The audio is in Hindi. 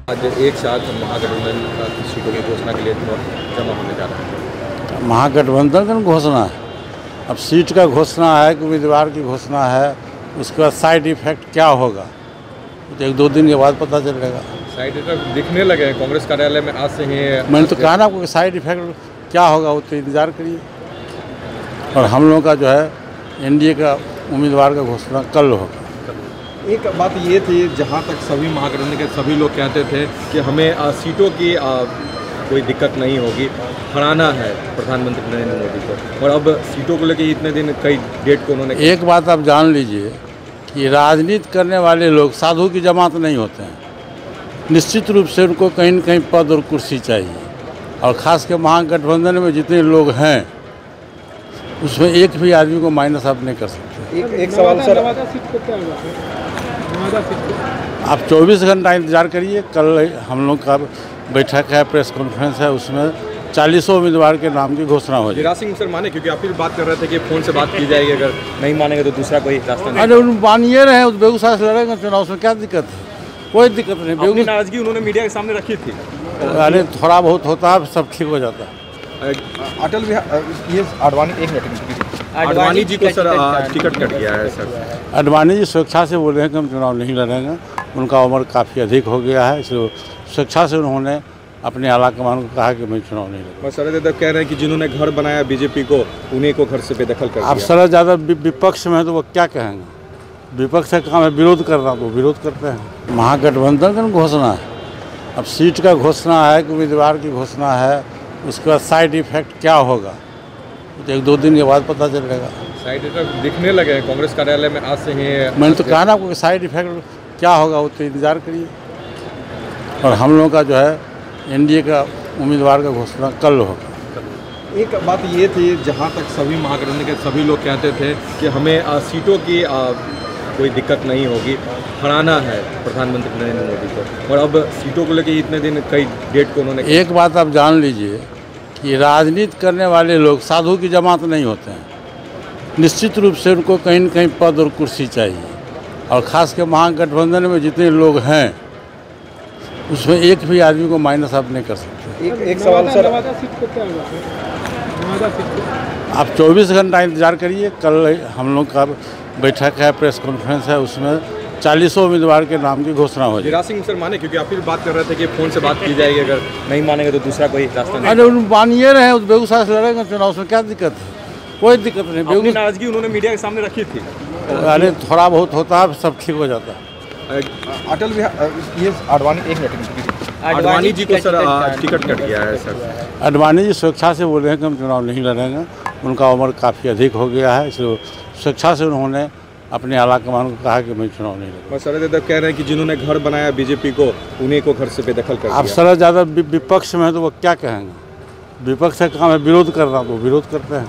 आज एक साथ महागठबंधन की सीटों की घोषणा के लिए जमा होने जा रहा है। महागठबंधन की घोषणा है, अब सीट का घोषणा है कि उम्मीदवार की घोषणा है, उसके बाद साइड इफेक्ट क्या होगा तो एक दो दिन के बाद पता चलेगा। साइड इफेक्ट दिखने लगे हैं कांग्रेस कार्यालय में आज से ही। मैंने तो कहा ना आपको साइड इफेक्ट क्या होगा वो तो इंतज़ार करिए। और हम लोगों का जो है एनडीए का उम्मीदवार का घोषणा कल होगा। एक बात ये थी, जहाँ तक सभी महागठबंधन के सभी लोग कहते थे कि हमें सीटों की कोई दिक्कत नहीं होगी, हराना है प्रधानमंत्री नरेंद्र मोदी को, और अब सीटों को लेकर इतने दिन कई डेट को उन्होंने। एक बात आप जान लीजिए कि राजनीति करने वाले लोग साधु की जमात नहीं होते हैं। निश्चित रूप से उनको कहीं न कहीं पद और कुर्सी चाहिए, और ख़ास कर महागठबंधन में जितने लोग हैं उसमें एक भी आदमी को माइनस आप नहीं कर सकते। एक सवाल सर, आप 24 घंटा इंतज़ार करिए। कल हम लोग का बैठक है, प्रेस कॉन्फ्रेंस है, उसमें 40 उम्मीदवार के नाम की घोषणा हो जाए। गिरिराज सिंह सर माने, क्योंकि आप फिर बात कर रहे थे कि फ़ोन से बात की जाएगी, अगर नहीं मानेंगे तो दूसरा कोई रास्ता नहीं। अरे उन मानिए रहे हैं, बेगूसराय से लड़ेंगे चुनाव, उसमें क्या दिक्कत है? कोई दिक्कत नहीं। अपनी नाराजगी उन्होंने मीडिया के सामने रखी थी। अरे थोड़ा बहुत होता है, सब ठीक हो जाता है। अटल बिहारी, ये आडवाणी, एक मिनट, आडवाणी जी को सर टिकट कट गया है सर। आडवाणी जी स्वेच्छा से बोले हैं कि हम चुनाव नहीं लड़ेंगे, उनका उम्र काफ़ी अधिक हो गया है, इसलिए स्वेच्छा से उन्होंने अपने आलाकमान को कहा कि मैं चुनाव नहीं लड़ूंगा। शरद यादव कह रहे हैं कि जिन्होंने घर बनाया बीजेपी को, उन्हीं को घर से बेदखल कर दिया। आप शरद यादव विपक्ष में है तो वो क्या कहेंगे? विपक्ष का काम है विरोध करना, तो विरोध करते हैं। महागठबंधन की घोषणा है, अब सीट का घोषणा है कि उम्मीदवार की घोषणा है, उसके बाद साइड इफेक्ट क्या होगा तो एक दो दिन के बाद पता चलेगा। साइड इफेक्ट दिखने लगे हैं कांग्रेस कार्यालय में आज से ही। मैंने तो कहा ना आपको साइड इफेक्ट क्या होगा वो तो इंतज़ार करिए। और हम लोगों का जो है एनडीए का उम्मीदवार का घोषणा कल होगा। एक बात ये थी, जहाँ तक सभी महागठबंधन के सभी लोग कहते थे कि हमें सीटों की कोई दिक्कत नहीं होगी, हराना है प्रधानमंत्री नरेंद्र मोदी को, और अब सीटों को लेकर इतने दिन कई डेट को उन्होंने। एक बात आप जान लीजिए कि राजनीति करने वाले लोग साधु की जमात नहीं होते हैं। निश्चित रूप से उनको कहीं न कहीं पद और कुर्सी चाहिए, और ख़ास कर महागठबंधन में जितने लोग हैं उसमें एक भी आदमी को माइनस आप नहीं कर सकते। एक सवाल सर, आप 24 घंटा इंतज़ार करिए। कल हम लोग का बैठक है, प्रेस कॉन्फ्रेंस है, उसमें 40 उम्मीदवार के नाम की घोषणा हो जाए। गिरिराज सिंह सर माने, क्योंकि आप फिर बात कर रहे थे कि फ़ोन से बात की जाएगी, अगर नहीं मानेंगे तो दूसरा कोई रास्ता नहीं। अरे उन मानिए रहे हैं, बेगूसराय से लड़ेंगे चुनाव, उसमें क्या दिक्कत है? कोई दिक्कत नहीं। अपनी नाराजगी उन्होंने मीडिया के सामने रखी थी। अरे थोड़ा बहुत होता है, सब ठीक हो जाता है। अटल बिहारी, ये आडवाणी, एक मिनट, आडवाणी जी को सर टिकट कट गया है सर। आडवाणी जी स्वेच्छा से बोले हैं कि हम चुनाव नहीं लड़ेंगे, उनका उम्र काफ़ी अधिक हो गया है, इसलिए स्वेच्छा से उन्होंने अपने आलाकमान को कहा कि मैं चुनाव नहीं लड़ूंगा। शरद यादव कह रहे हैं कि जिन्होंने घर बनाया बीजेपी को, उन्हीं को घर से बेदखल कर दिया। आप शरद यादव विपक्ष में है तो वो क्या कहेंगे? विपक्ष का काम है विरोध करना, तो विरोध करते हैं।